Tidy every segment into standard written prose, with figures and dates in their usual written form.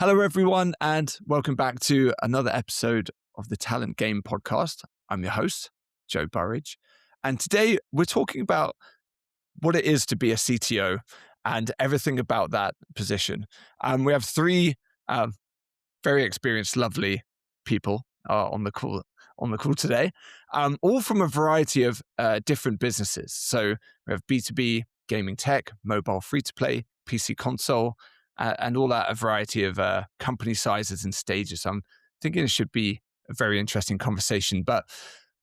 Hello, everyone, and welcome back to another episode of the Talent Game podcast. I'm your host, Joe Burridge, and today we're talking about what it is to be a CTO and everything about that position. We have three very experienced, lovely people on the call today, all from a variety of different businesses. So we have B2B, gaming tech, mobile free-to-play, PC console, and all that, a variety of company sizes and stages. I'm thinking it should be a very interesting conversation, but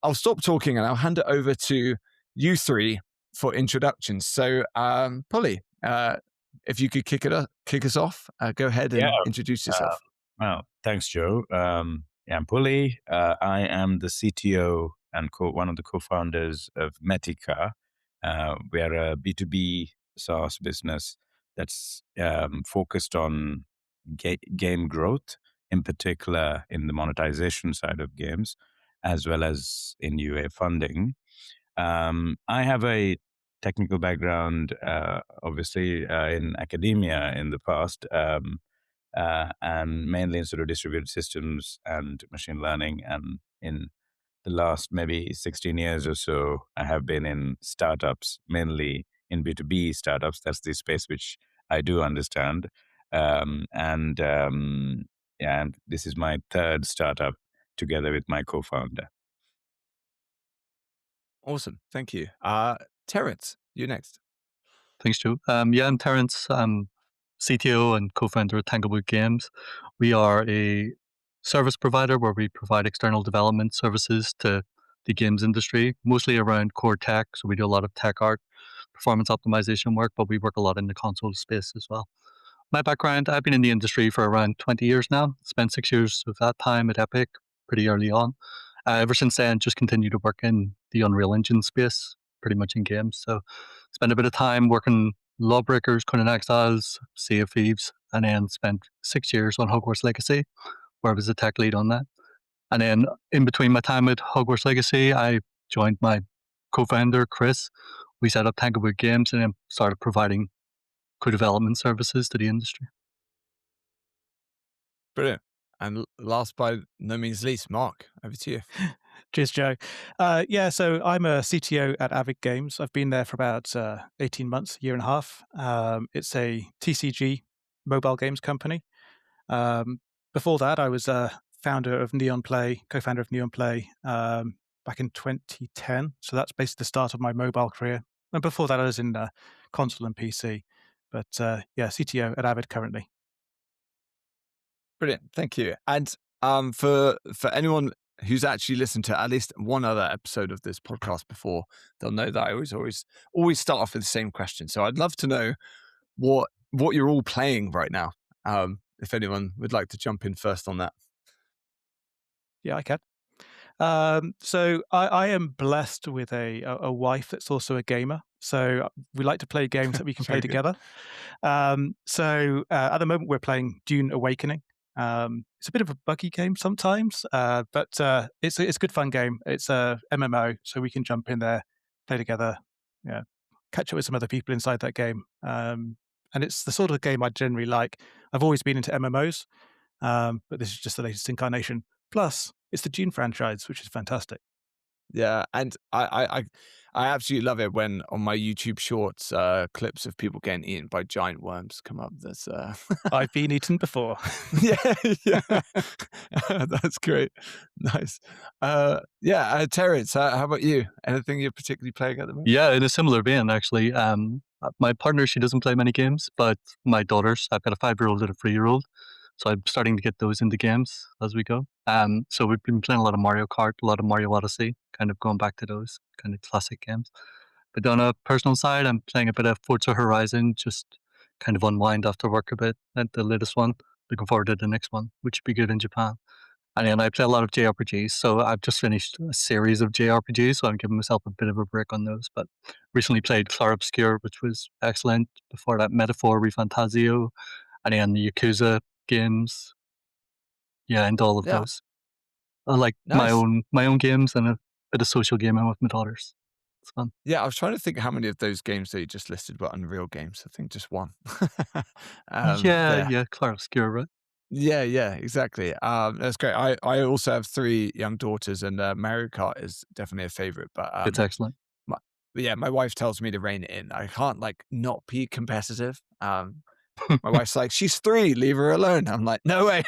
I'll stop talking and I'll hand it over to you three for introductions. So, Polly, if you could kick us off, go ahead and introduce yourself. Well, thanks, Joe. I'm Puli. I am the CTO and one of the co-founders of Metica. We are a B2B SaaS business that's focused on game growth, in particular in the monetization side of games, as well as in UA funding. I have a technical background, obviously, in academia in the past, and mainly in sort of distributed systems and machine learning. And in the last maybe 16 years or so, I have been in startups, mainly in B2B startups. That's the space which I do understand. And this is my third startup together with my co-founder. Awesome. Thank you. Terence, you next. Thanks, Joe. I'm Terence. I'm CTO and co-founder of Tanglewood Games. We are a service provider where we provide external development services to the games industry, mostly around core tech. So we do a lot of tech art, performance optimization work, but we work a lot in the console space as well. My background, I've been in the industry for around 20 years now. Spent 6 years of that time at Epic pretty early on. Ever since then, just continued to work in the Unreal Engine space, pretty much in games. So spent a bit of time working Lawbreakers, Conan Exiles, Sea of Thieves, and then spent 6 years on Hogwarts Legacy, where I was the tech lead on that. And then in between my time at Hogwarts Legacy, I joined my co-founder, Chris. We set up Tanglewood Games and then started providing co-development services to the industry. Brilliant. And last by no means least, Mark, over to you. Cheers, Joe. So I'm a CTO at Avid Games. I've been there for about 18 months, a year and a half. It's a TCG mobile games company. Before that, I was a founder of Neon Play, co-founder of Neon Play back in 2010. So that's basically the start of my mobile career. And before that, I was in console and PC. But CTO at Avid currently. Brilliant. Thank you. And for anyone who's actually listened to at least one other episode of this podcast before, they'll know that I always start off with the same question. So I'd love to know what you're all playing right now. If anyone would like to jump in first on that. Yeah, I can. So I am blessed with a wife that's also a gamer. So we like to play games that we can play together. At the moment we're playing Dune Awakening. It's a bit of a buggy game sometimes, but it's a good fun game. It's a MMO, so we can jump in there, play together, catch up with some other people inside that game. And it's the sort of game I generally like. I've always been into MMOs, but this is just the latest incarnation. Plus, it's the Dune franchise, which is fantastic. Yeah, and I absolutely love it when on my YouTube shorts, clips of people getting eaten by giant worms come up. That's I've been eaten before. yeah, that's great, nice. Terence, how about you? Anything you're particularly playing at the moment? Yeah, in a similar vein, actually. My partner, she doesn't play many games, but my daughters, I've got a 5-year-old and a 3-year-old. So I'm starting to get those into games as we go. So we've been playing a lot of Mario Kart, a lot of Mario Odyssey, kind of going back to those kind of classic games. But on a personal side, I'm playing a bit of Forza Horizon, just kind of unwind after work a bit at the latest one. Looking forward to the next one, which should be good in Japan. And then I play a lot of JRPGs. So I've just finished a series of JRPGs, so I'm giving myself a bit of a break on those. But recently played Clair Obscur, which was excellent. Before that, Metaphor Refantasio, and then the Yakuza games. Yeah, and all of those. I like my own games and a bit of social gaming with my daughters. It's fun. Yeah, I was trying to think how many of those games that you just listed were Unreal games. I think just one. Clair Obscur, right? Yeah, exactly. That's great. I also have 3 young daughters, and Mario Kart is definitely a favorite. But It's excellent. my, yeah, my wife tells me to rein it in. I can't like not be competitive. My wife's like, she's 3, leave her alone. I'm like, no way.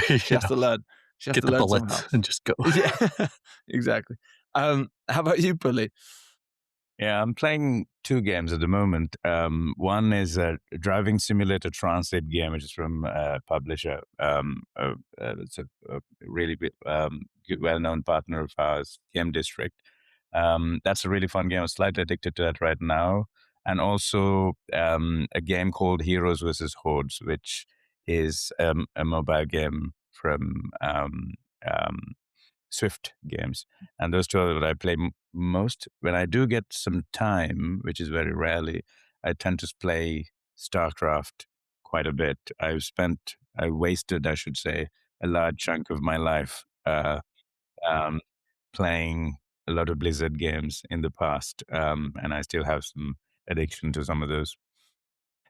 She has Yeah, to learn. She has get to the learn somehow. bullet and just go. Yeah, exactly. How about you, Bully? Yeah, I'm playing 2 games at the moment. One is a driving simulator translate game, which is from a publisher. It's a really well-known partner of ours, Game District. That's a really fun game. I'm slightly addicted to that right now. And also a game called Heroes versus Hordes, which is a mobile game from um, Swift Games. And those 2 are what I play most. When I do get some time, which is very rarely, I tend to play StarCraft quite a bit. I wasted, I should say, a large chunk of my life um, playing a lot of Blizzard games in the past, and I still have some addiction to some of those.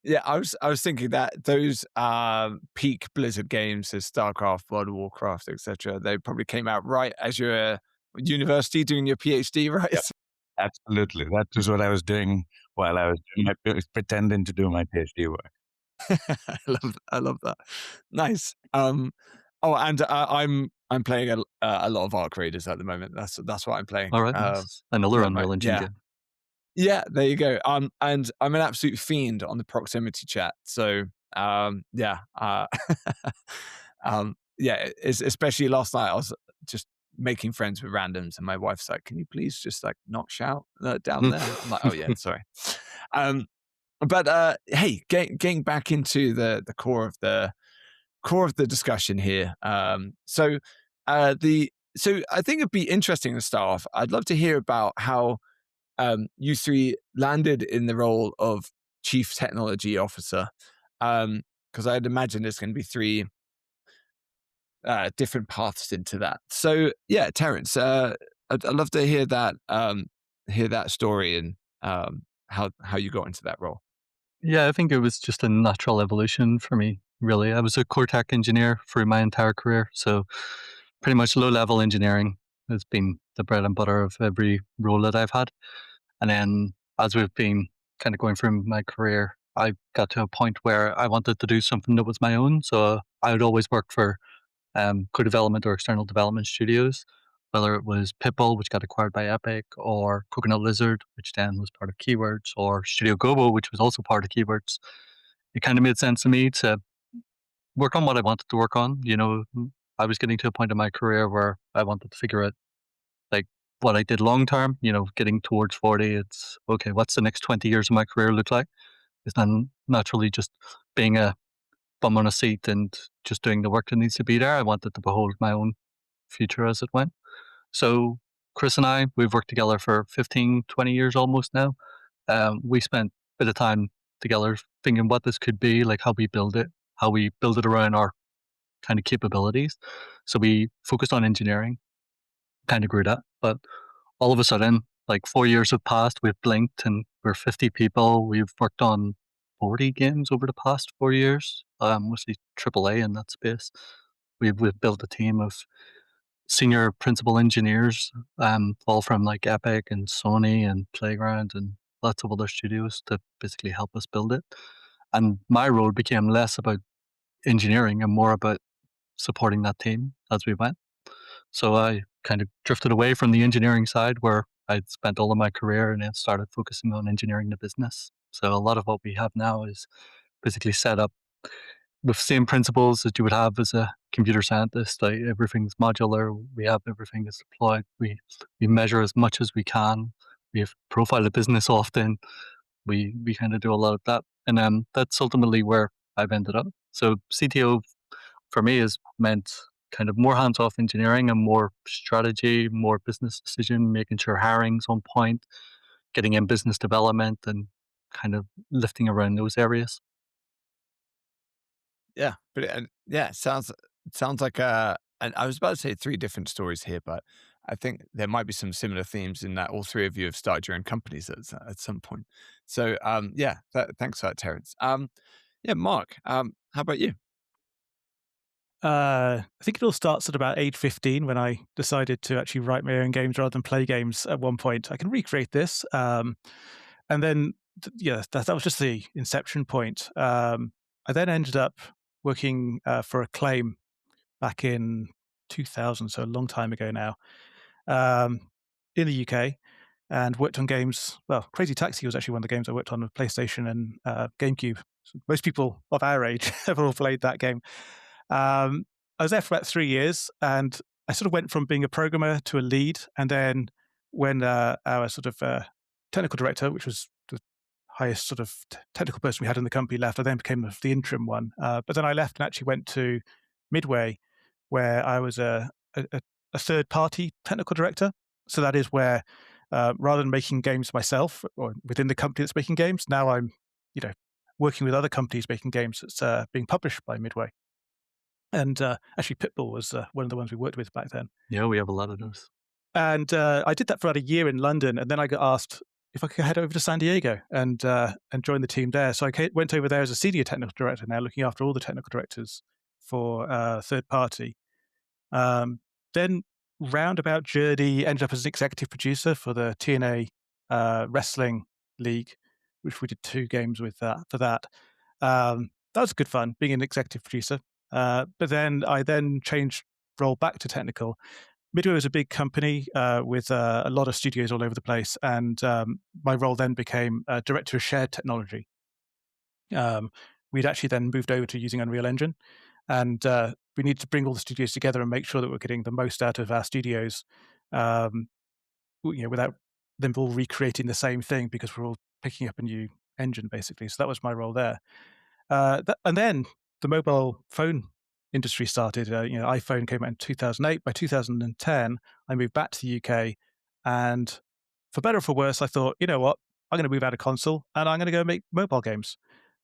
Yeah, I was thinking that those peak Blizzard games, as StarCraft, World of Warcraft, etc., they probably came out right as you're at university doing your PhD, right? Yep, absolutely. That was what I was doing while I was pretending to do my PhD work. I love that. Nice. And I'm playing a lot of Arc Raiders at the moment. That's what I'm playing. All right, nice. Another Unreal Engine Yeah. game. Yeah, there you go. And I'm an absolute fiend on the proximity chat. So, yeah, yeah. Especially last night, I was just making friends with randoms, and my wife's like, "Can you please just like not shout down there?" I'm like, "Oh yeah, sorry." Um, but hey, getting back into the core of the discussion here. So I think it'd be interesting to start off. I'd love to hear about how you 3 landed in the role of chief technology officer, because I'd imagine there's going to be 3 different paths into that. So yeah, Terence, I'd love to hear that story and how you got into that role. Yeah, I think it was just a natural evolution for me, really. I was a core tech engineer for my entire career. So pretty much low level engineering has been the bread and butter of every role that I've had. And then as we've been kind of going through my career, I got to a point where I wanted to do something that was my own. So I would always work for co-development or external development studios, whether it was Pitbull, which got acquired by Epic, or Coconut Lizard, which then was part of Keywords, or Studio Gobo, which was also part of Keywords. It kind of made sense to me to work on what I wanted to work on. I was getting to a point in my career where I wanted to figure out like what I did long term, getting towards 40. It's okay, what's the next 20 years of my career look like? It's then naturally just being a bum on a seat and just doing the work that needs to be there. I wanted to behold my own future as it went. So Chris and I, we've worked together for 15, 20 years almost now. We spent a bit of time together thinking what this could be, like how we build it around our kind of capabilities. So we focused on engineering, kind of grew that. But all of a sudden, like 4 years have passed, we've blinked and we're 50 people. We've worked on 40 games over the past 4 years, mostly AAA in that space. We've built a team of senior principal engineers, all from like Epic and Sony and Playground and lots of other studios to basically help us build it. And my role became less about engineering and more about supporting that team as we went. So I kind of drifted away from the engineering side where I'd spent all of my career and then started focusing on engineering the business. So a lot of what we have now is basically set up with same principles that you would have as a computer scientist. Like everything's modular. We have everything is deployed. We measure as much as we can. We have profile the business often. We kind of do a lot of that, and that's ultimately where I've ended up. So CTO for me has meant kind of more hands off engineering and more strategy, more business decision, making sure hiring's on point, getting in business development, and kind of lifting around those areas. Yeah, but yeah, it sounds like and I was about to say 3 different stories here, but I think there might be some similar themes in that all 3 of you have started your own companies at some point. So yeah, thanks for that, Terence. Yeah, Mark, how about you? I think it all starts at about age 15 when I decided to actually write my own games rather than play games at one point. I can recreate this. And then, that was just the inception point. I then ended up working for Acclaim back in 2000, so a long time ago now, um, in the UK, and worked on games. Well, Crazy Taxi was actually one of the games I worked on with PlayStation and GameCube. So most people of our age have all played that game. I was there for about 3 years, and I sort of went from being a programmer to a lead. And then when our sort of technical director, which was the highest sort of technical person we had in the company, left, I then became the interim one. But then I left and actually went to Midway, where I was a third-party technical director. So that is where, rather than making games myself or within the company that's making games, now I'm, working with other companies making games that's being published by Midway. And actually, Pitbull was one of the ones we worked with back then. Yeah, we have a lot of those. And I did that for about a year in London, and then I got asked if I could head over to San Diego and join the team there. So I went over there as a senior technical director now, looking after all the technical directors for third party. Then roundabout journey, ended up as an executive producer for the TNA Wrestling League, which we did 2 games with for that. That was good fun, being an executive producer. But then I changed role back to technical. Midway was a big company with a lot of studios all over the place, and my role then became director of shared technology. We'd actually then moved over to using Unreal Engine, and we needed to bring all the studios together and make sure that we're getting the most out of our studios, without them all recreating the same thing, because we're all picking up a new engine, basically. So that was my role there. And then the mobile phone industry started. iPhone came out in 2008. By 2010, I moved back to the UK, and for better or for worse, I thought, you know what, I'm going to move out of console and I'm going to go make mobile games.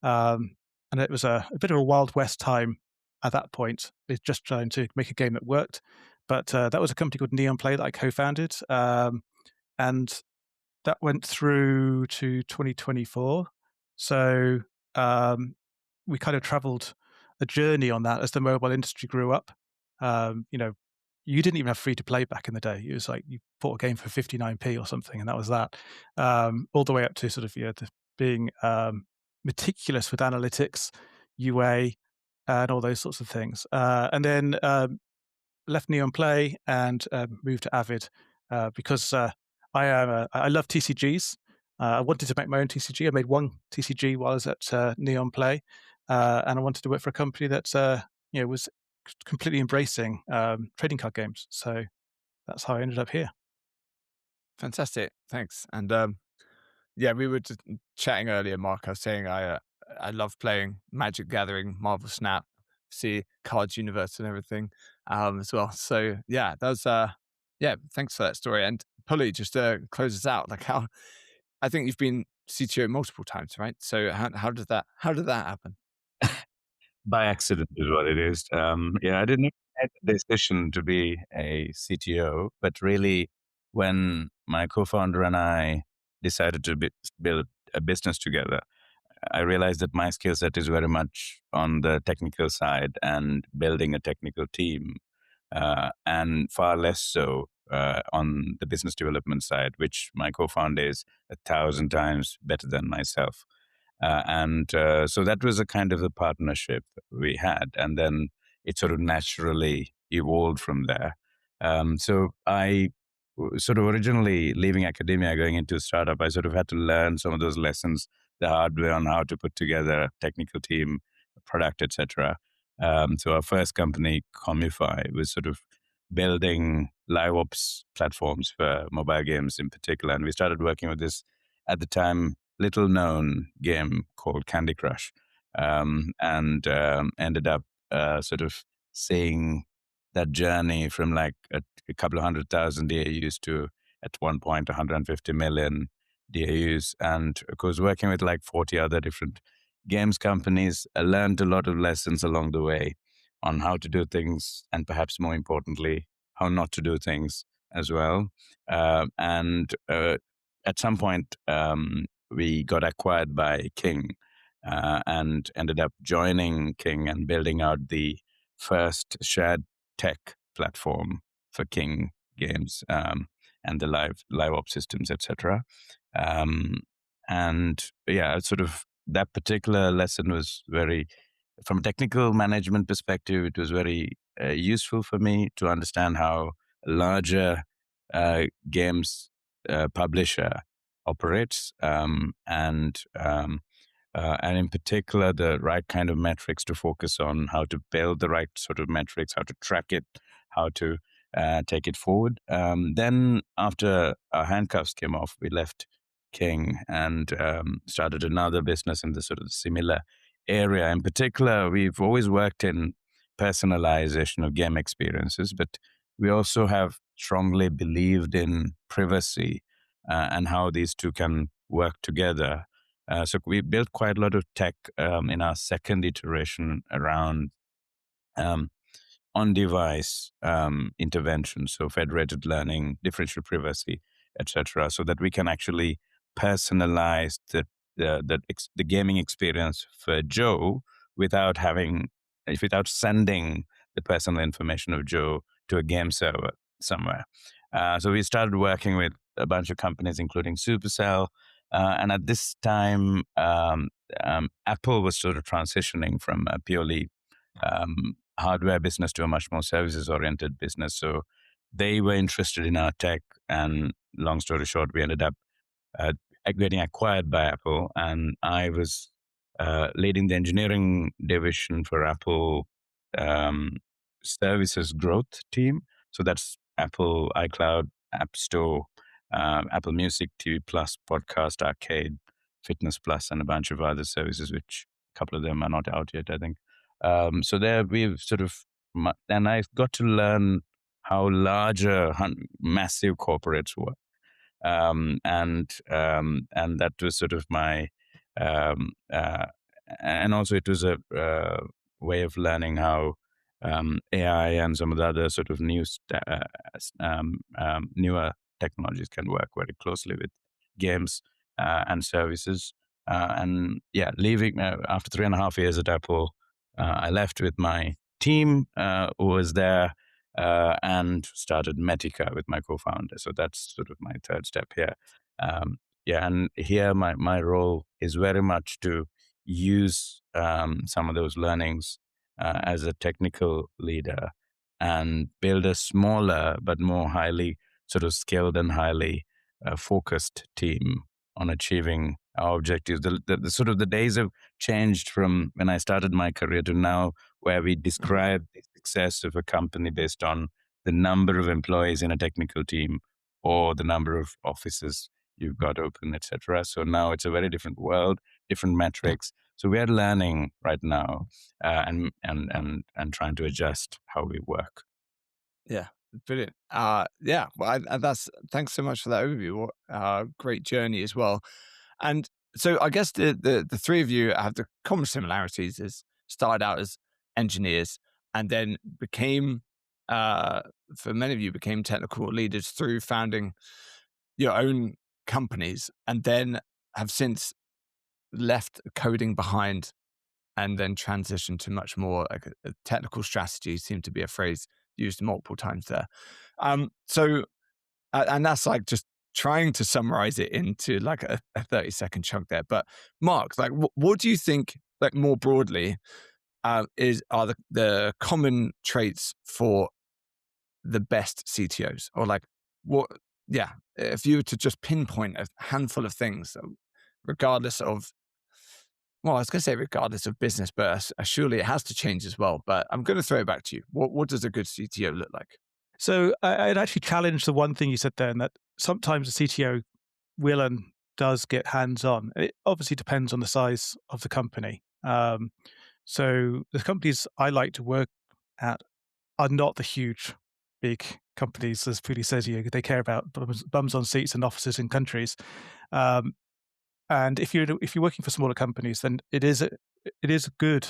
And it was a bit of a Wild West time at that point. It's just trying to make a game that worked. But that was a company called Neon Play that I co-founded, and that went through to 2024. So we kind of traveled a journey on that as the mobile industry grew up. You didn't even have free to play back in the day. It was like you bought a game for 59p or something, and that was that. All the way up to sort of being meticulous with analytics, UA, and all those sorts of things. And then left Neon Play and moved to Avid because I love TCGs. I wanted to make my own TCG. I made one TCG while I was at Neon Play, and I wanted to work for a company that was completely embracing trading card games. So that's how I ended up here. Fantastic, thanks. And we were just chatting earlier, Mark. I was saying I love playing Magic Gathering, Marvel Snap, see Cards Universe and everything as well. So that was thanks for that story. And Polly, just to close us out, like how I think you've been CTO multiple times, right? So how did that happen? By accident is what it is. I didn't make the decision to be a CTO, but really when my co-founder and I decided to build a business together, I realized that my skill set is very much on the technical side and building a technical team, and far less so on the business development side, which my co-founder is 1,000 times better than myself. So that was a kind of the partnership we had. And then it sort of naturally evolved from there. So I sort of originally leaving academia, going into a startup, I sort of had to learn some of those lessons the hard way on how to put together a technical team, a product, etc. So our first company, Comify, was sort of building live ops platforms for mobile games in particular. And we started working with this, at the time, little known game called Candy Crush, and ended up sort of seeing that journey from like a couple of 100,000 DAUs to at one point 150 million DAUs. And of course, working with like 40 other different games companies, I learned a lot of lessons along the way on how to do things, and perhaps more importantly, how not to do things as well. And at some point, we got acquired by King, and ended up joining King and building out the first shared tech platform for King Games and the live op systems, etc. And yeah, sort of that particular lesson was very, from a technical management perspective, it was very useful for me to understand how a larger games publisher operates, and in particular, the right kind of metrics to focus on, how to build the right sort of metrics, how to track it, how to take it forward. Then after our handcuffs came off, we left King and started another business in the sort of similar area. In particular, we've always worked in personalization of game experiences, but we also have strongly believed in privacy and how these two can work together. So we built quite a lot of tech in our second iteration around on-device intervention, so federated learning, differential privacy, etc., so that we can actually personalize the gaming experience for Joe without sending the personal information of Joe to a game server somewhere. So we started working with a bunch of companies, including Supercell. And at this time, Apple was sort of transitioning from a purely hardware business to a much more services-oriented business. So they were interested in our tech, and long story short, we ended up getting acquired by Apple, and I was leading the engineering division for Apple services growth team. So that's Apple iCloud, App Store, Apple Music, TV Plus, Podcast, Arcade, Fitness Plus, and a bunch of other services, which a couple of them are not out yet, I think. So there we've sort of, and I got to learn how larger, massive corporates work. And that was sort of my, and also it was a way of learning how AI and some of the other sort of newer technologies can work very closely with games and services. And yeah, leaving after 3.5 years at Apple, I left with my team who was there and started Metica with my co-founder. So that's sort of my third step here. Yeah, and here my role is very much to use some of those learnings as a technical leader and build a smaller but more highly sort of skilled and highly focused team on achieving our objectives. The sort of the days have changed from when I started my career to now, where we describe the success of a company based on the number of employees in a technical team or the number of offices you've got open, etc. So now it's a very different world, different metrics. So we are learning right now and trying to adjust how we work. Yeah, brilliant. Yeah, well, that's thanks so much for that overview. Great journey as well. And so I guess the three of you have the common similarities: is started out as engineers and then became, for many of you, became technical leaders through founding your own companies, and then have since left coding behind and then transitioned to much more like a technical strategy. Seemed to be a phrase used multiple times there. So, and that's like just trying to summarize it into like a 30-second chunk there. But Mark, like, what do you think, like more broadly, are the common traits for the best CTOs, or like what? Yeah, if you were to just pinpoint a handful of things, regardless of, well, I was going to say regardless of business, but surely it has to change as well. But I'm going to throw it back to you. What does a good CTO look like? So I'd actually challenge the one thing you said there, and that sometimes a CTO will and does get hands-on. It obviously depends on the size of the company. So the companies I like to work at are not the huge, big companies, as Puli says. They care about bums on seats and offices in countries. And if you're working for smaller companies, then it is a good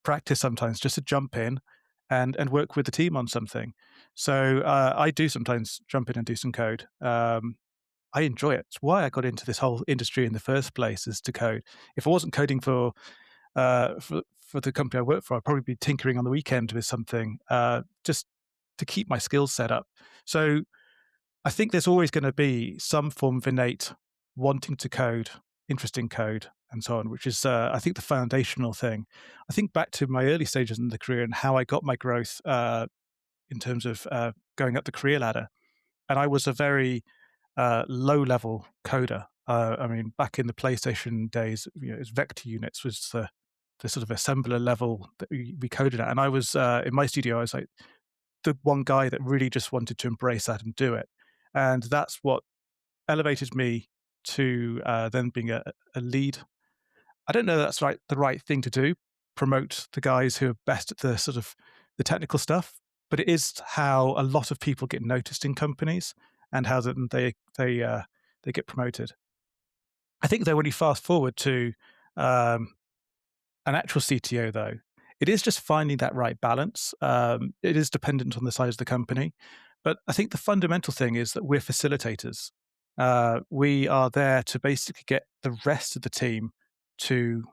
practice sometimes just to jump in and work with the team on something. So I do sometimes jump in and do some code. I enjoy it. It's why I got into this whole industry in the first place, is to code. If I wasn't coding for for the company I work for, I'd probably be tinkering on the weekend with something just to keep my skills set up. So I think there's always going to be some form of innate wanting to code, interest in code, and so on, which is, I think, the foundational thing. I think back to my early stages in the career and how I got my growth in terms of going up the career ladder. And I was a very low-level coder. I mean, back in the PlayStation days, it was vector units was the sort of assembler level that we coded at. And I was in my studio, I was like the one guy that really just wanted to embrace that and do it. And that's what elevated me to then being a lead. I don't know that's the right thing to do, promote the guys who are best at the sort of the technical stuff, but it is how a lot of people get noticed in companies and how they get promoted. I think though, when you fast forward to an actual CTO, though, it is just finding that right balance. It is dependent on the size of the company, but I think the fundamental thing is that we're facilitators. We are there to basically get the rest of the team to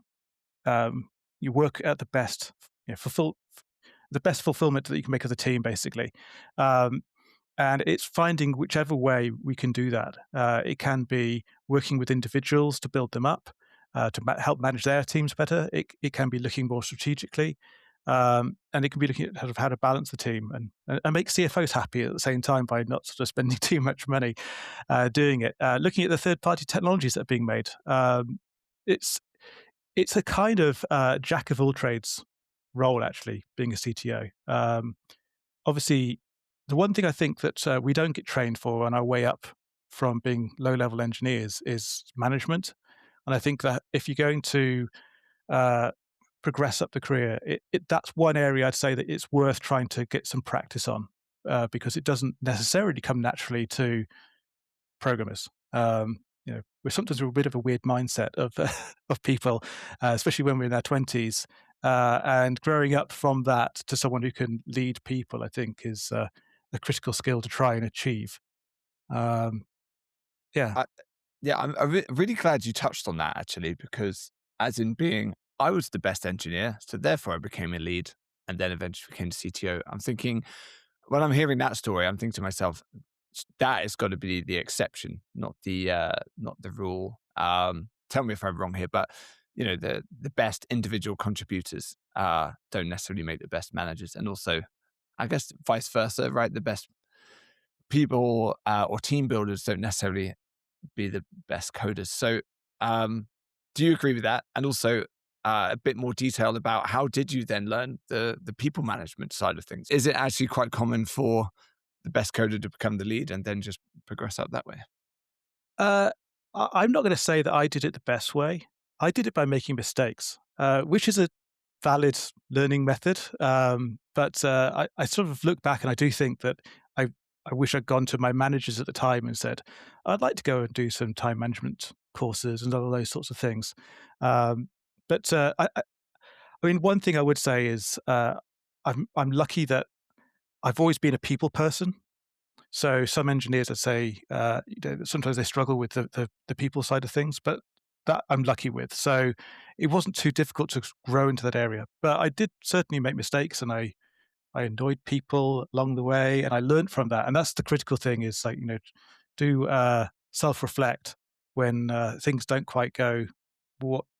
you work at the best, fulfill the best fulfillment that you can make of the team, basically. And it's finding whichever way we can do that. It can be working with individuals to build them up, to help manage their teams better. It can be looking more strategically, and it can be looking at how to balance the team and make CFOs happy at the same time by not sort of spending too much money doing it. Looking at the third-party technologies that are being made. It's a kind of jack of all trades role, actually, being a CTO. Obviously, the one thing I think that we don't get trained for on our way up from being low-level engineers is management. And I think that if you're going to progress up the career, that's one area I'd say that it's worth trying to get some practice on because it doesn't necessarily come naturally to programmers. We're a bit of a weird mindset of people, especially when we're in our 20s. And growing up from that to someone who can lead people, I think, is a critical skill to try and achieve. I'm really glad you touched on that, actually, because I was the best engineer, so therefore I became a lead and then eventually became CTO. I'm thinking, when I'm hearing that story, I'm thinking to myself, that has got to be the exception, not the rule. Tell me if I'm wrong here, but the best individual contributors don't necessarily make the best managers, and also, I guess, vice versa, right? The best people or team builders don't necessarily be the best coders. So, do you agree with that? And also, a bit more detail about how did you then learn the people management side of things? Is it actually quite common for the best coder to become the lead and then just progress up that way? I'm not going to say that I did it the best way. I did it by making mistakes, which is a valid learning method. But I sort of look back and I do think that I wish I'd gone to my managers at the time and said, I'd like to go and do some time management courses and all those sorts of things. I mean, one thing I would say is I'm lucky that I've always been a people person. So some engineers, I'd say, sometimes they struggle with the people side of things, but that I'm lucky with. So it wasn't too difficult to grow into that area. But I did certainly make mistakes, and I annoyed people along the way, and I learned from that. And that's the critical thing: is do self-reflect when things don't quite go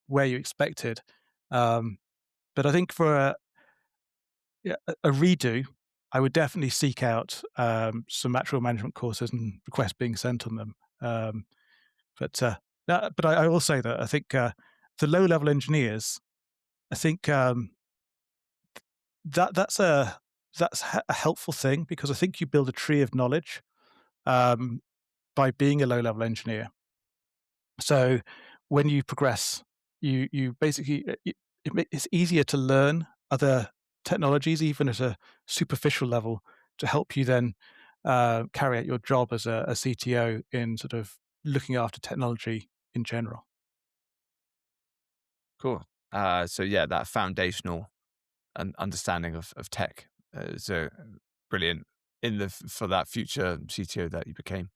where you expected. But I think for a redo, I would definitely seek out some actual management courses and request being sent on them. But I will say that I think the low-level engineers, I think that's a helpful thing, because I think you build a tree of knowledge by being a low-level engineer. So when you progress, you basically it's easier to learn other technologies, even at a superficial level, to help you then carry out your job as a CTO in sort of looking after technology in general. Cool. So yeah, that foundational understanding of tech is brilliant for that future CTO that you became.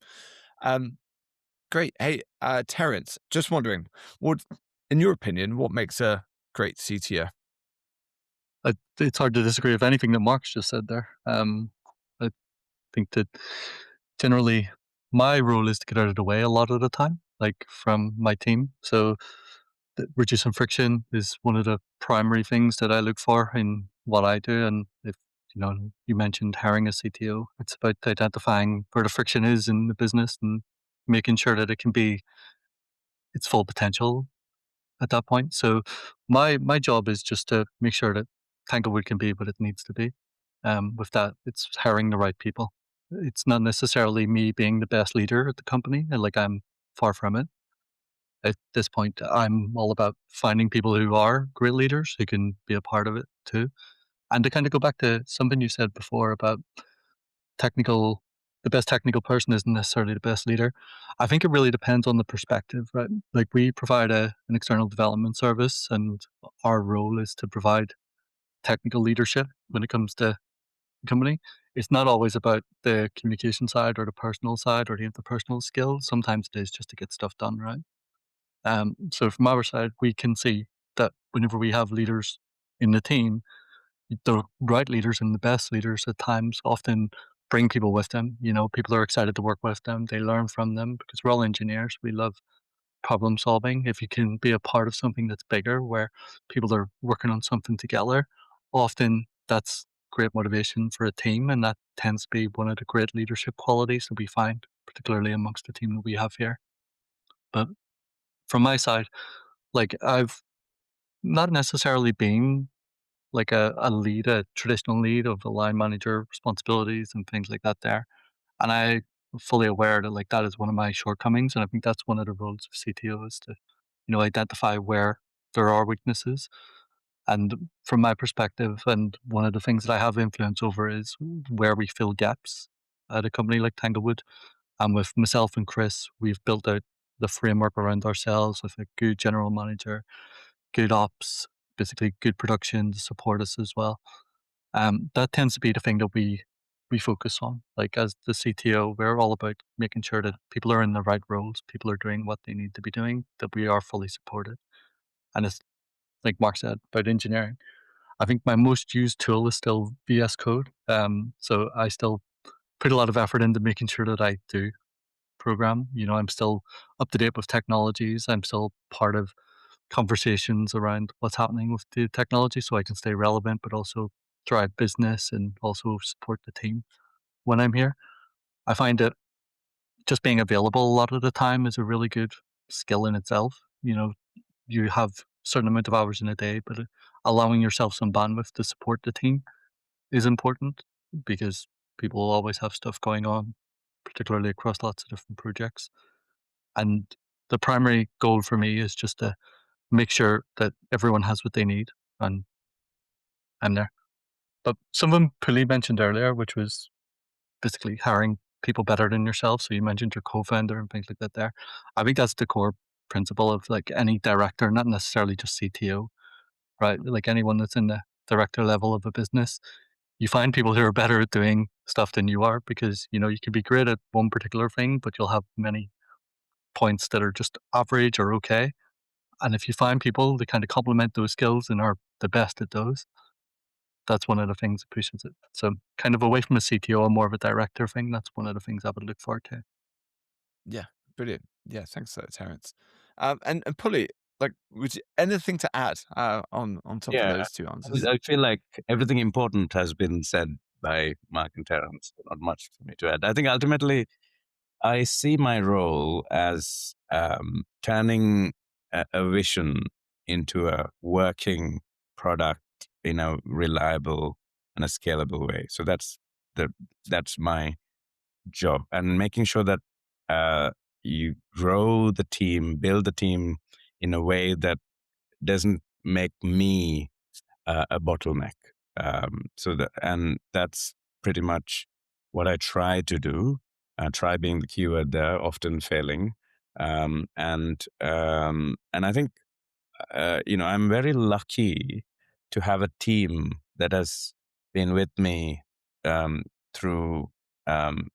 Great. Hey, Terence, just wondering, in your opinion, what makes a great CTO? it's hard to disagree with anything that Mark's just said there. I think that generally my role is to get out of the way a lot of the time, like from my team. So reducing friction is one of the primary things that I look for in what I do. And if you mentioned hiring a CTO, it's about identifying where the friction is in the business and making sure that it can be its full potential at that point. So my job is just to make sure that Tanglewood can be what it needs to be. With that, it's hiring the right people. It's not necessarily me being the best leader at the company. Like, I'm far from it. At this point, I'm all about finding people who are great leaders who can be a part of it too. And to kind of go back to something you said before about technical, the best technical person isn't necessarily the best leader. I think it really depends on the perspective, right? Like, we provide an external development service, and our role is to provide technical leadership when it comes to the company. It's not always about the communication side or the personal side or the interpersonal skills. Sometimes it is just to get stuff done, right? So from our side, we can see that whenever we have leaders in the team, the right leaders and the best leaders at times often bring people with them. People are excited to work with them. They learn from them because we're all engineers. We love problem solving. If you can be a part of something that's bigger where people are working on something together, often that's great motivation for a team. And that tends to be one of the great leadership qualities that we find, particularly amongst the team that we have here. But from my side, like, I've not necessarily been like a lead, a traditional lead of a line manager responsibilities and things like that there. And I'm fully aware that, like, that is one of my shortcomings. And I think that's one of the roles of CTO is to, identify where there are weaknesses. And from my perspective, and one of the things that I have influence over is where we fill gaps at a company like Tanglewood. And with myself and Chris, we've built out the framework around ourselves with a good general manager, good ops, basically good production to support us as well. That tends to be the thing that we focus on. Like, as the CTO, we're all about making sure that people are in the right roles, people are doing what they need to be doing, that we are fully supported. And it's like Mark said about engineering. I think my most used tool is still VS Code. So I still put a lot of effort into making sure that I do program. I'm still up to date with technologies. I'm still part of conversations around what's happening with the technology so I can stay relevant, but also drive business and also support the team when I'm here. I find that just being available a lot of the time is a really good skill in itself. You have a certain amount of hours in a day, but allowing yourself some bandwidth to support the team is important because people will always have stuff going on, particularly across lots of different projects. And the primary goal for me is just to make sure that everyone has what they need, and I'm there. But something Puli mentioned earlier, which was basically hiring people better than yourself. So you mentioned your co-founder and things like that there. I think that's the core principle of, like, any director, not necessarily just CTO, right? Like, anyone that's in the director level of a business, you find people who are better at doing stuff than you are because, you can be great at one particular thing, but you'll have many points that are just average or okay. And if you find people that kind of complement those skills and are the best at those, that's one of the things that pushes it. So, kind of away from a CTO and more of a director thing, that's one of the things I would look forward to. Yeah, brilliant. Yeah, thanks for that, Terence. And Polly, like, would you, anything to add on top of Yeah, those two answers? I feel like everything important has been said by Mark and Terence. Not much for me to add. I think ultimately I see my role as turning a vision into a working product in a reliable and a scalable way. So that's my job, and making sure that you grow the team, build the team in a way that doesn't make me a bottleneck. And that's pretty much what I try to do. Try being the keyword there, often failing. And I think I'm very lucky to have a team that has been with me through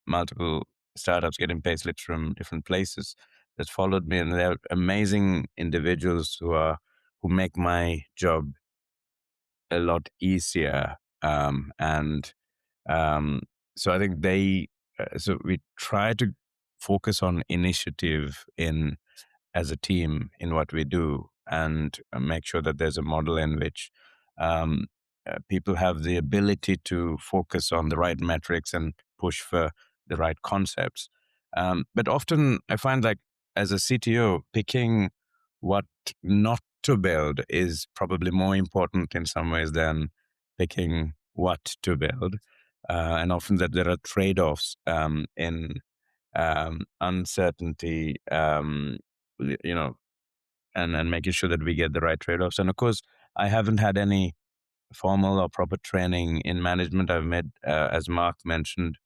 multiple startups, getting payslips from different places, that followed me, and they're amazing individuals who make my job a lot easier. And so I think so we try to focus on initiative as a team in what we do, and make sure that there's a model in which um, people have the ability to focus on the right metrics and push for the right concepts. But often I find, like, as a CTO, picking what not to build is probably more important in some ways than picking what to build. And often that there are trade-offs in uncertainty, you know, and making sure that we get the right trade-offs. And of course, I haven't had any formal or proper training in management. I've made, as Mark mentioned,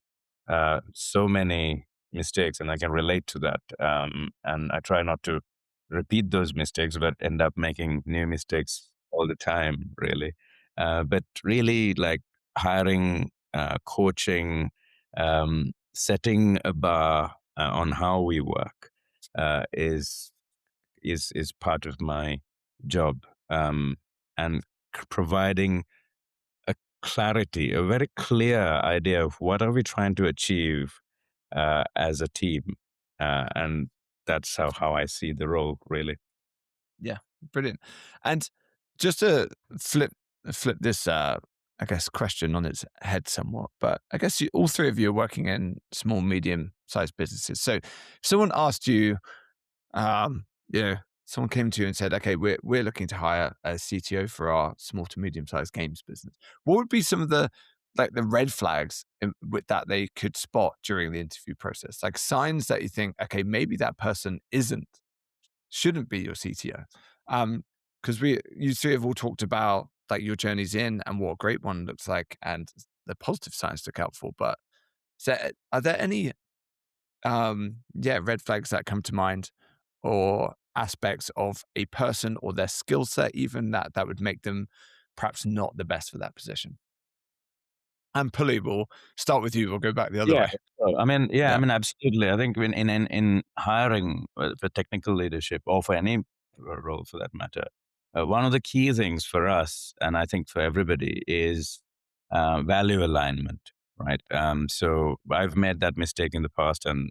so many mistakes, and I can relate to that. And I try not to repeat those mistakes, but end up making new mistakes all the time, really. But really, like, hiring, coaching, setting a bar on how we work is part of my job, and providing a clarity, a very clear idea of what are we trying to achieve as a team, and that's how I see the role, really. Yeah, brilliant. And just to flip this, I guess, question on its head somewhat, but I guess all three of you are working in small, medium-sized businesses. So if someone asked you, someone came to you and said, okay, we're looking to hire a CTO for our small to medium-sized games business, what would be some of the red flags with that they could spot during the interview process? Like signs that you think, okay, maybe that person shouldn't be your CTO. Because you three have all talked about like your journeys in and what a great one looks like and the positive signs to look out for. But are there any red flags that come to mind, or aspects of a person or their skill set even that would make them perhaps not the best for that position? And Puli, we'll start with you. We'll go back the other way. So, I mean, absolutely. I think in hiring for technical leadership, or for any role for that matter, one of the key things for us, and I think for everybody, is value alignment, right? So I've made that mistake in the past, and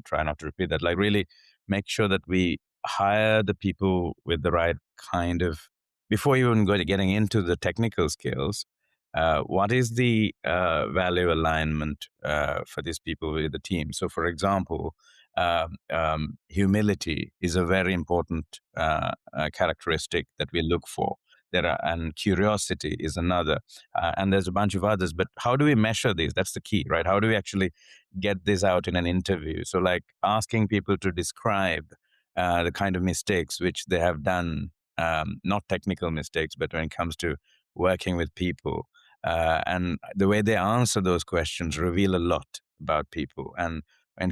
try not to repeat that. Like, really make sure that we hire the people with the right kind of, before even getting into the technical skills, what is the value alignment for these people with the team? So, for example, humility is a very important characteristic that we look for. And curiosity is another, and there's a bunch of others. But how do we measure these? That's the key, right? How do we actually get this out in an interview? So, like, asking people to describe the kind of mistakes which they have done, not technical mistakes, but when it comes to working with people. And the way they answer those questions reveal a lot about people. And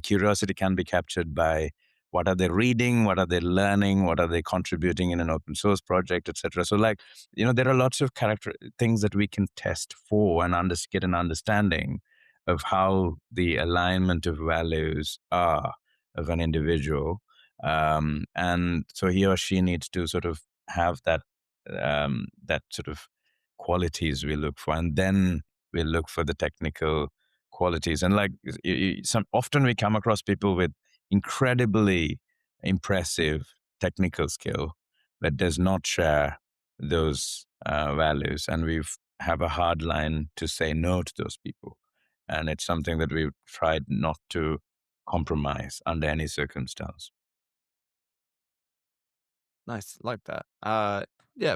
curiosity can be captured by what are they reading, what are they learning, what are they contributing in an open source project, etc. So, like, there are lots of things that we can test for and get an understanding of how the alignment of values are of an individual. And so he or she needs to sort of have that sort of qualities we look for, and then we look for the technical qualities. And, like, often we come across people with incredibly impressive technical skill that does not share those values, and we have a hard line to say no to those people. And it's something that we've tried not to compromise under any circumstance. Nice, like that.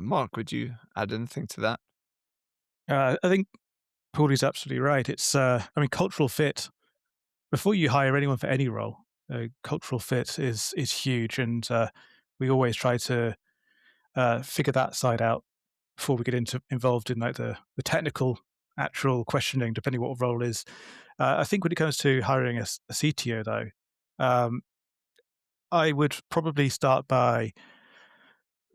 Mark, would you add anything to that? I think Paulie's absolutely right. It's, cultural fit. Before you hire anyone for any role, cultural fit is huge, and we always try to figure that side out before we get involved in like the technical, actual questioning, depending what role is. I think when it comes to hiring a CTO, though, I would probably start by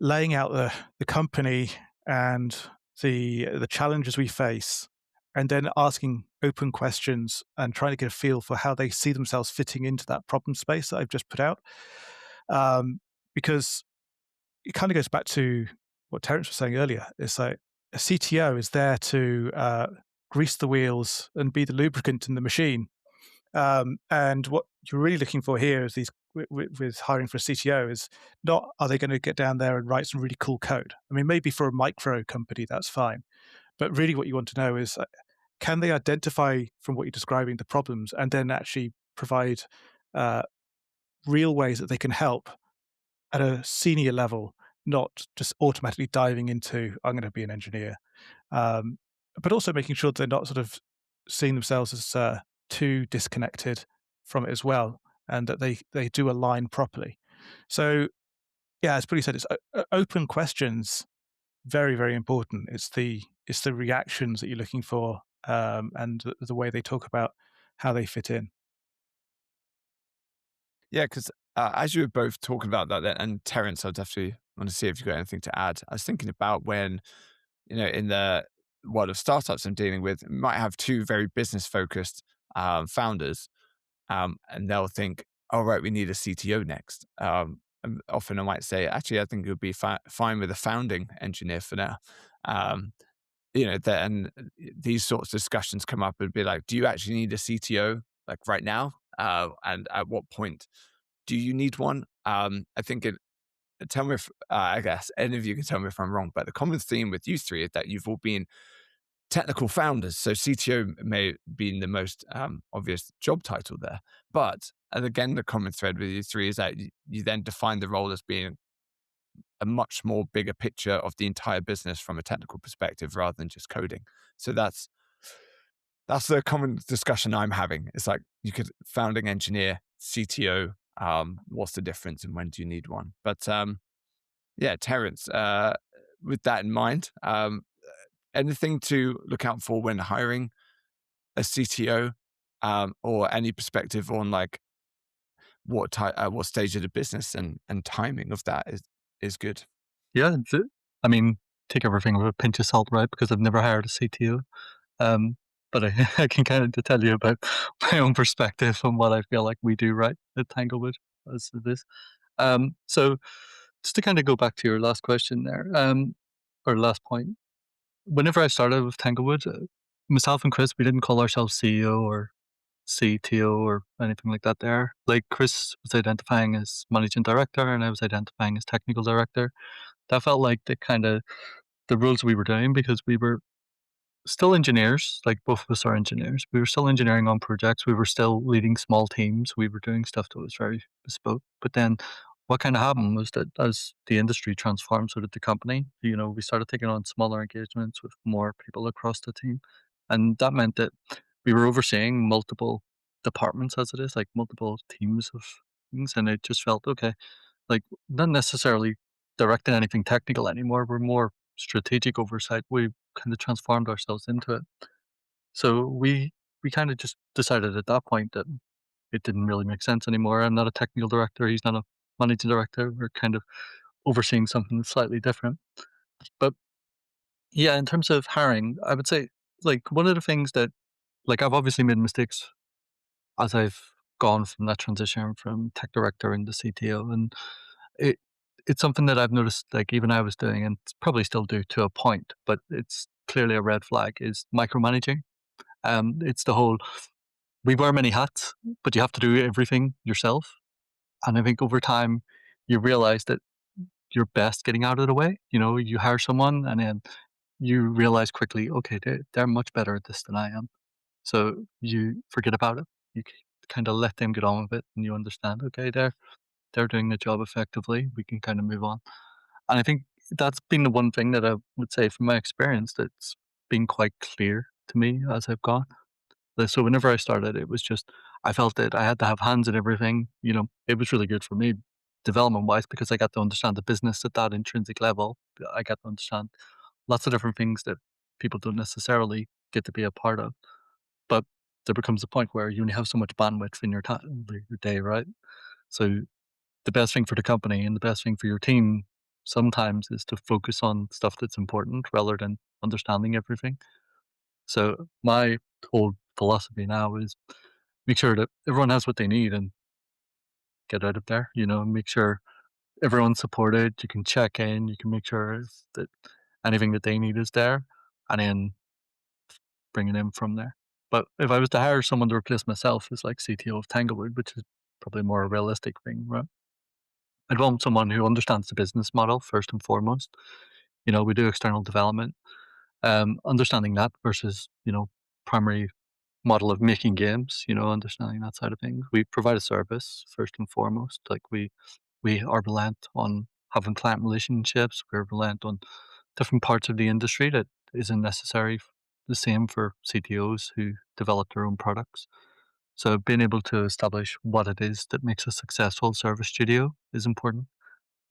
laying out the company and the challenges we face, and then asking open questions and trying to get a feel for how they see themselves fitting into that problem space that I've just put out. Because it kind of goes back to what Terence was saying earlier. It's like, a CTO is there to grease the wheels and be the lubricant in the machine. And what you're really looking for here is with hiring for a CTO is not, are they going to get down there and write some really cool code? I mean, maybe for a micro company, that's fine. But really what you want to know is, can they identify from what you're describing the problems and then actually provide real ways that they can help at a senior level, not just automatically diving into, I'm going to be an engineer. But also making sure they're not sort of seeing themselves as too disconnected from it as well, and that they do align properly. So, yeah, as Puli said, it's open questions, very, very important. It's the reactions that you're looking for, and the way they talk about how they fit in. Yeah, because as you were both talking about that, and Terence, I definitely want to see if you've got anything to add. I was thinking about when, in the world of startups I'm dealing with, might have two very business focused founders, and they'll think, "Oh, right, we need a CTO next." And often I might say, "Actually, I think it would be fine with a founding engineer for now." Um, and these sorts of discussions come up and be like, "Do you actually need a CTO like right now? And at what point do you need one?" I think tell me if, I guess any of you can tell me if I'm wrong, but the common theme with you three is that you've all been technical founders. So CTO may be the most obvious job title there. But, and again, the common thread with you three is that you then define the role as being a much more bigger picture of the entire business from a technical perspective rather than just coding. So that's the common discussion I'm having. It's like, you could founding engineer, CTO, what's the difference and when do you need one? But yeah, Terence, with that in mind, anything to look out for when hiring a CTO, or any perspective on like what stage of the business and timing of that is good? Yeah, I mean, take everything with a pinch of salt, right? Because I've never hired a CTO. Um, but I, I can kind of tell you about my own perspective on what I feel like we do right at Tanglewood as it is. So just to kind of go back to your last question there, or last point, whenever I started with Tanglewood, myself and Chris, we didn't call ourselves CEO or CTO or anything like that there. Like Chris was identifying as managing director and I was identifying as technical director. That felt like the roles we were doing because we were still engineers, like both of us are engineers. We were still engineering on projects. We were still leading small teams. We were doing stuff that was very bespoke. But then what kind of happened was that as the industry transformed, so did the company. We started taking on smaller engagements with more people across the team. And that meant that we were overseeing multiple departments as it is, like multiple teams of things. And it just felt okay, like not necessarily directing anything technical anymore. We're more strategic oversight. We kind of transformed ourselves into it. So we kind of just decided at that point that it didn't really make sense anymore. I'm not a technical director. He's not a managing director. We're kind of overseeing something slightly different. But yeah, in terms of hiring, I would say like one of the things that like I've obviously made mistakes as I've gone from that transition from tech director into CTO, and it it's something that I've noticed, like even I was doing, and probably still do to a point, but it's clearly a red flag. Is micromanaging. It's the whole we wear many hats, but you have to do everything yourself. And I think over time, you realize that you're best getting out of the way. You hire someone, and then you realize quickly, okay, they're much better at this than I am. So you forget about it. You kind of let them get on with it, and you understand, okay, they're doing the job effectively. We can kind of move on. And I think that's been the one thing that I would say from my experience that's been quite clear to me as I've gone. So whenever I started, it was just I felt that I had to have hands in everything. It was really good for me development wise because I got to understand the business at that intrinsic level. I got to understand lots of different things that people don't necessarily get to be a part of. But there becomes a point where you only have so much bandwidth in your time, your day, right? So the best thing for the company and the best thing for your team sometimes is to focus on stuff that's important rather than understanding everything. So my whole philosophy now is make sure that everyone has what they need and get out of there, make sure everyone's supported. You can check in, you can make sure that anything that they need is there, and then bringing in from there. But if I was to hire someone to replace myself as like CTO of Tanglewood, which is probably more a realistic thing, right? I'd want someone who understands the business model first and foremost. We do external development, understanding that versus primary model of making games. Understanding that side of things. We provide a service first and foremost. Like we are reliant on having client relationships. We're reliant on different parts of the industry that isn't necessary the same for CTOs who develop their own products. So being able to establish what it is that makes a successful service studio is important.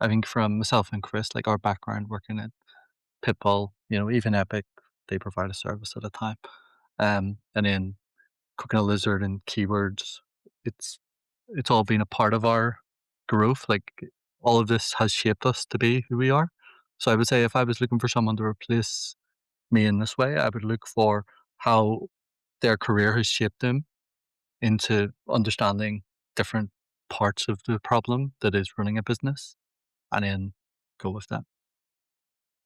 I think from myself and Chris, like our background working at Pitbull, even Epic, they provide a service at a time. And then Cooking a Lizard and Keywords, it's it's all been a part of our growth. Like all of this has shaped us to be who we are. So I would say if I was looking for someone to replace me in this way, I would look for how their career has shaped them into understanding different parts of the problem that is running a business, and then go with that.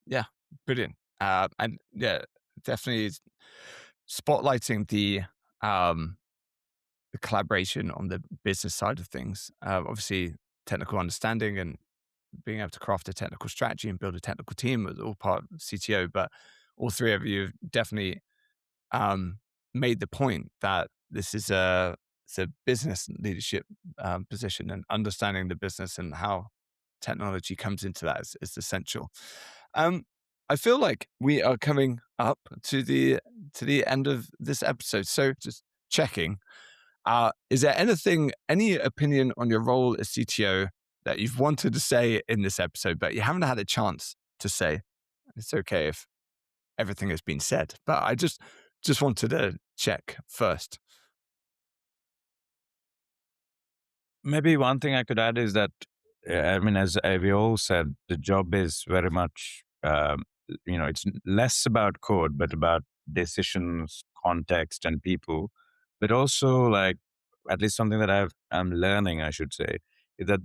Yeah, brilliant. And yeah, definitely spotlighting the collaboration on the business side of things. Obviously, technical understanding and being able to craft a technical strategy and build a technical team was all part of CTO. But all three of you have definitely um, made the point that this is it's a business leadership position, and understanding the business and how technology comes into that is essential. Um, I feel like we are coming up to the end of this episode. So just checking, is there any opinion on your role as CTO that you've wanted to say in this episode, but you haven't had a chance to say? It's okay if everything has been said, but I just wanted to check first. Maybe one thing I could add is that, I mean, as we all said, the job is very much, it's less about code, but about decisions, context, and people. But also, like, at least something that I'm learning, I should say, is that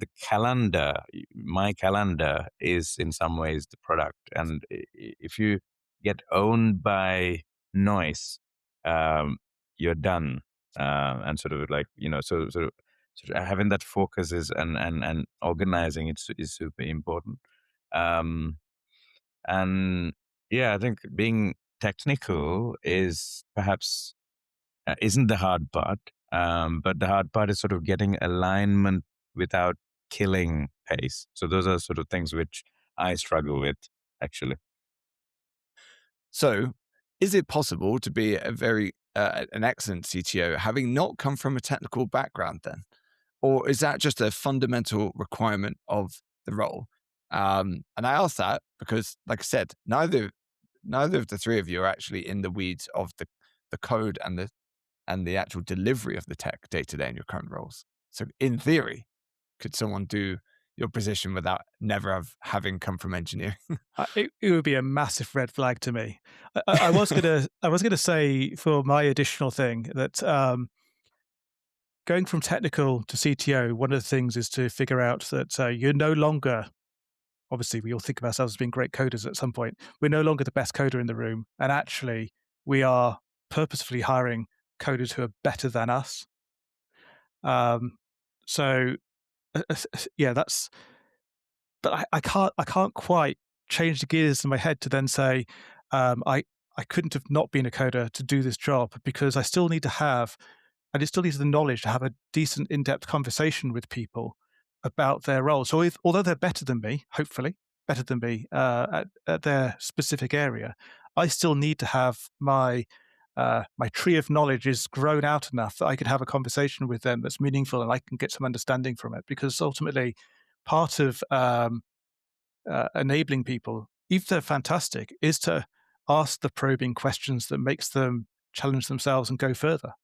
my calendar is in some ways the product. And if you get owned by noise, you're done. And sort of like, so having that focus and organizing is super important. Um, and yeah, I think being technical is perhaps isn't the hard part, but the hard part is sort of getting alignment without killing pace. So those are sort of things which I struggle with, actually. So, is it possible to be an excellent CTO having not come from a technical background then? Or is that just a fundamental requirement of the role? And I ask that because, like I said, neither of the three of you are actually in the weeds of the code and the actual delivery of the tech day to day in your current roles. So, in theory, could someone do your position without having come from engineering? It would be a massive red flag to me. I was gonna say for my additional thing that going from technical to CTO, one of the things is to figure out that you're no longer. Obviously, we all think of ourselves as being great coders at some point. We're no longer the best coder in the room, and actually, we are purposefully hiring coders who are better than us. So, yeah, that's. But I can't quite change the gears in my head to then say I couldn't have not been a coder to do this job, because I still need to have, and it still needs the knowledge to have a decent in-depth conversation with people about their role. So although they're better than me, hopefully better than me at their specific area, I still need to have my tree of knowledge is grown out enough that I could have a conversation with them that's meaningful and I can get some understanding from it. Because ultimately, part of enabling people, even if they're fantastic, is to ask the probing questions that makes them challenge themselves and go further.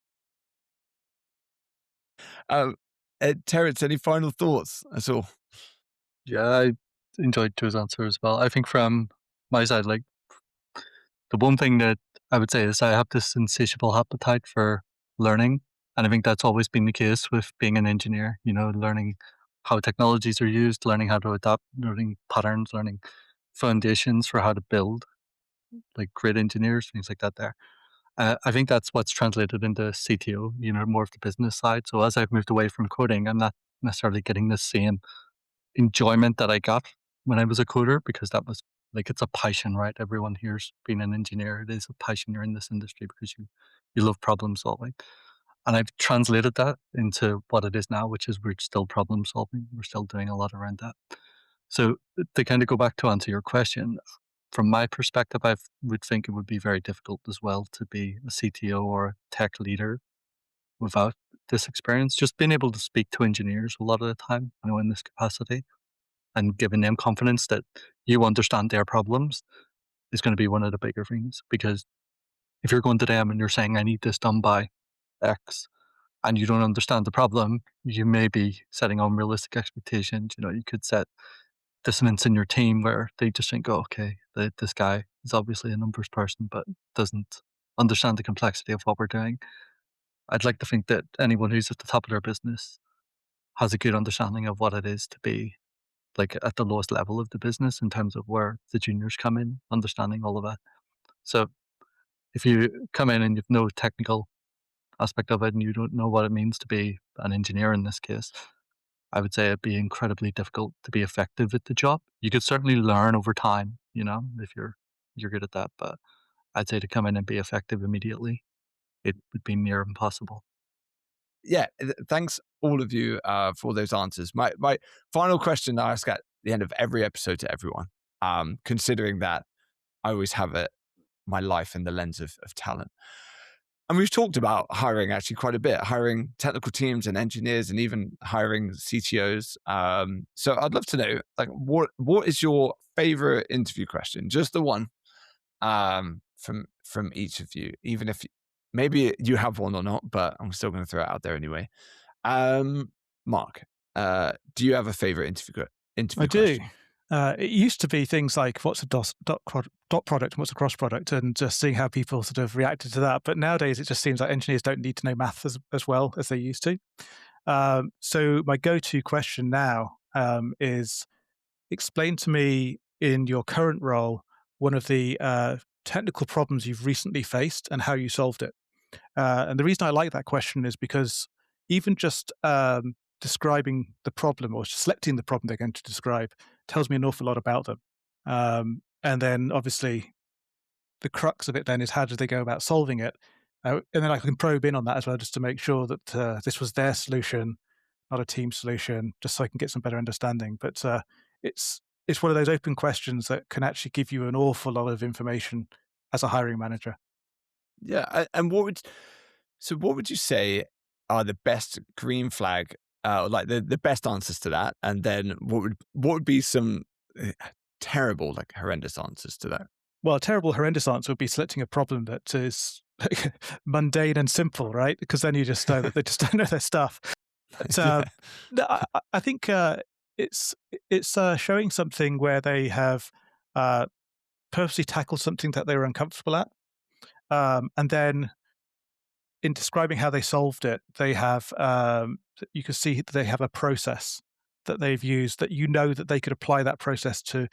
Terence, any final thoughts at all? Yeah, I enjoyed Joe's answer as well. I think from my side, like the one thing that I would say is I have this insatiable appetite for learning. And I think that's always been the case with being an engineer, learning how technologies are used, learning how to adapt, learning patterns, learning foundations for how to build, like great engineers, things like that there. I think that's what's translated into CTO, more of the business side. So as I've moved away from coding, I'm not necessarily getting the same enjoyment that I got when I was a coder, because that was like, it's a passion, right? Everyone here's being an engineer. It is a passion. You're in this industry because you love problem solving. And I've translated that into what it is now, which is we're still problem solving. We're still doing a lot around that. So to kind of go back to answer your question, from my perspective, I would think it would be very difficult as well to be a CTO or a tech leader without this experience. Just being able to speak to engineers a lot of the time, in this capacity, and giving them confidence that you understand their problems is going to be one of the bigger things. Because if you're going to them and you're saying, I need this done by X, and you don't understand the problem, you may be setting unrealistic expectations. You could set dissonance in your team where they just think, oh, okay, this guy is obviously a numbers person, but doesn't understand the complexity of what we're doing. I'd like to think that anyone who's at the top of their business has a good understanding of what it is to be like at the lowest level of the business in terms of where the juniors come in, understanding all of that. So if you come in and you've no technical aspect of it and you don't know what it means to be an engineer in this case, I would say it'd be incredibly difficult to be effective at the job. You could certainly learn over time, if you're good at that. But I'd say to come in and be effective immediately, it would be near impossible. Yeah, thanks all of you for all those answers. My final question I ask at the end of every episode to everyone, considering that I always have my life in the lens of talent. And we've talked about hiring actually quite a bit, hiring technical teams and engineers and even hiring CTOs. So I'd love to know, like, what is your favorite interview question? Just the one from each of you, even if maybe you have one or not, but I'm still going to throw it out there anyway. Mark, do you have a favorite interview I do. question? It used to be things like what's a dot product and what's a cross product, and just seeing how people sort of reacted to that. But nowadays, it just seems like engineers don't need to know math as well as they used to. So my go-to question now is, explain to me in your current role one of the technical problems you've recently faced and how you solved it. And the reason I like that question is because even just describing the problem or selecting the problem they're going to describe tells me an awful lot about them. And then obviously the crux of it then is how do they go about solving it? And then I can probe in on that as well, just to make sure that this was their solution, not a team solution, just so I can get some better understanding. But it's one of those open questions that can actually give you an awful lot of information as a hiring manager. Yeah, and what would you say are the best green flag, like the best answers to that? And then what would be some terrible, like horrendous answers to that? Well, a terrible, horrendous answer would be selecting a problem that is mundane and simple, right? Because then you just know that they just don't know their stuff. But no, I think it's showing something where they have purposely tackled something that they were uncomfortable at, and then in describing how they solved it, they have you can see that they have a process that they've used that that they could apply that process to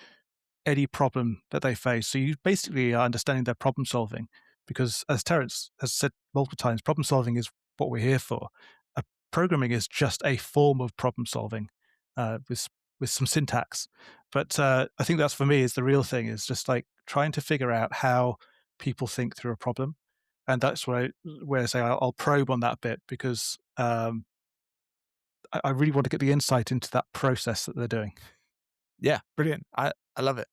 any problem that they face. So you basically are understanding their problem solving, because as Terence has said multiple times, problem solving is what we're here for. Programming is just a form of problem solving with some syntax. But I think that's, for me, is the real thing, is just like trying to figure out how people think through a problem. And that's where I say I'll probe on that bit, because I really want to get the insight into that process that they're doing. Yeah, brilliant. I love it.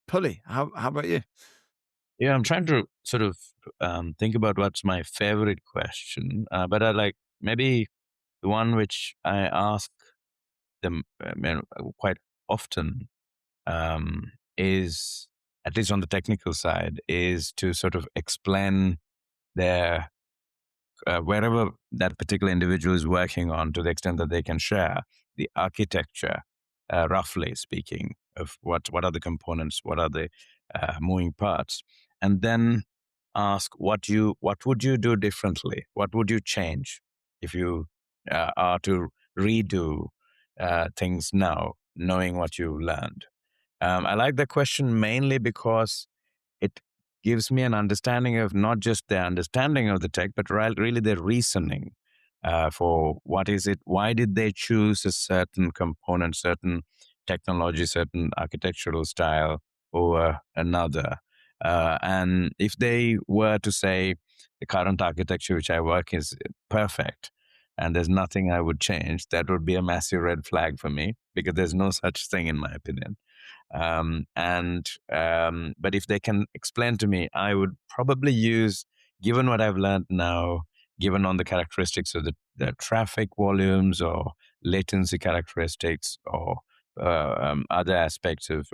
Pulley, how about you? Yeah, I'm trying to sort of think about what's my favorite question, but I like maybe the one which I ask them quite often is, at least on the technical side, is to sort of explain their wherever that particular individual is working on, to the extent that they can share the architecture, roughly speaking, of what are the components, what are the moving parts, and then ask what would you do differently, what would you change if you are to redo things now, knowing what you learned. I like the question mainly because it gives me an understanding of not just the understanding of the tech, but really the reasoning for what is it, why did they choose a certain component, certain technology, certain architectural style over another. And if they were to say the current architecture which I work is perfect and there's nothing I would change, that would be a massive red flag for me because there's no such thing in my opinion. But if they can explain to me, I would probably use, given what I've learned now, given on the characteristics of the traffic volumes or latency characteristics or other aspects of,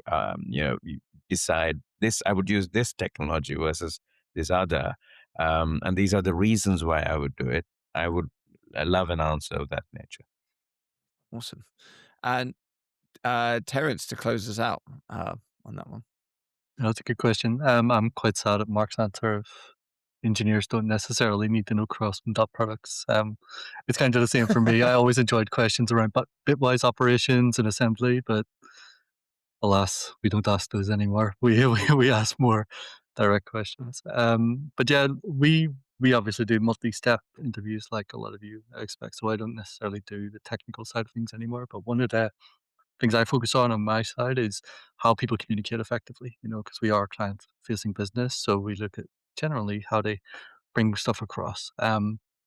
you decide this, I would use this technology versus this other. And these are the reasons why I would do it. I would love an answer of that nature. Awesome. And Terence, to close us out on that one. That's a good question. I'm quite sad at Mark's answer of engineers don't necessarily need to know cross and dot products. It's kind of the same for me. I always enjoyed questions around bitwise operations and assembly, but alas, we don't ask those anymore. We ask more direct questions. But yeah, we obviously do multi-step interviews like a lot of you expect. So I don't necessarily do the technical side of things anymore. But one of the things I focus on my side is how people communicate effectively, because we are a client-facing business. So we look at generally how they bring stuff across.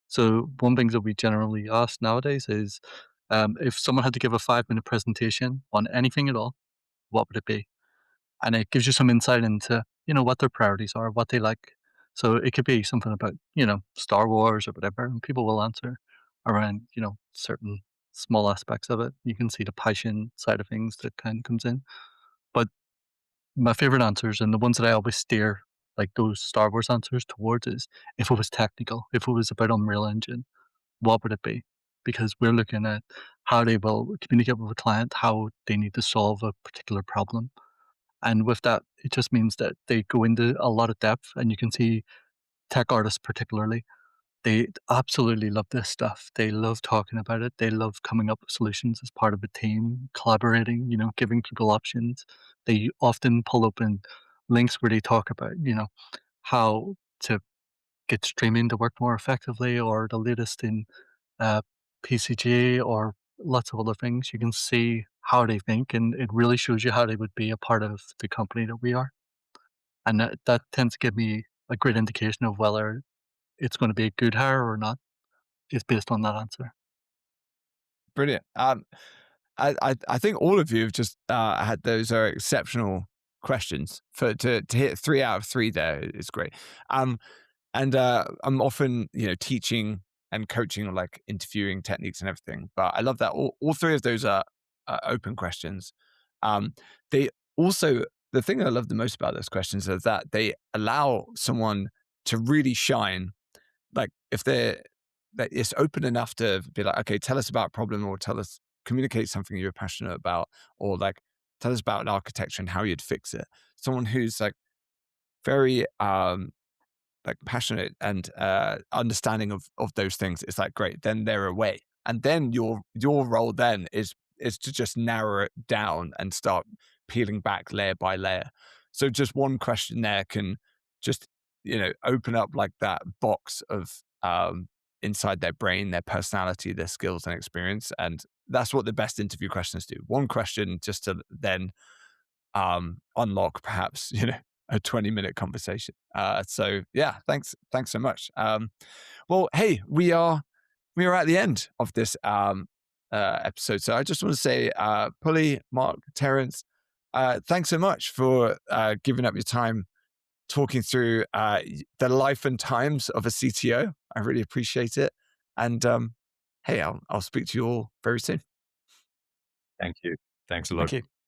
So one thing that we generally ask nowadays is if someone had to give a 5-minute presentation on anything at all, what would it be? And it gives you some insight into, what their priorities are, what they like. So it could be something about, Star Wars or whatever, and people will answer around, certain small aspects of it. You can see the passion side of things that kind of comes in. But my favorite answers and the ones that I always steer like those Star Wars answers towards is if it was technical, if it was about Unreal Engine, what would it be? Because we're looking at how they will communicate with a client, how they need to solve a particular problem. And with that, it just means that they go into a lot of depth and you can see tech artists particularly, they absolutely love this stuff. They love talking about it. They love coming up with solutions as part of a team, collaborating, giving people options. They often pull open links where they talk about, how to get streaming to work more effectively or the latest in uh, PCG or lots of other things. You can see how they think and it really shows you how they would be a part of the company that we are. And that tends to give me a great indication of whether it's going to be a good hire or not. It's based on that answer. Brilliant. I think all of you have just had those are exceptional questions to hit 3 out of 3 there is great. And I'm often teaching and coaching on like interviewing techniques and everything, but I love that all 3 of those are open questions. They also, the thing that I love the most about those questions is that they allow someone to really shine. Like if they're that it's open enough to be like, okay, tell us about a problem or communicate something you're passionate about, or like tell us about an architecture and how you'd fix it. Someone who's like very like passionate and understanding of those things. It's like, great, then they're away. And then your role then is to just narrow it down and start peeling back layer by layer. So just one question there can just, open up like that box of inside their brain, their personality, their skills and experience. And that's what the best interview questions do. One question just to then unlock perhaps, a 20-minute conversation. So yeah, thanks so much. Well, hey, we are at the end of this episode. So I just want to say, Pulley, Mark, Terence, thanks so much for giving up your time talking through the life and times of a CTO. I really appreciate it. And hey, I'll speak to you all very soon. Thank you. Thanks a lot. Thank you.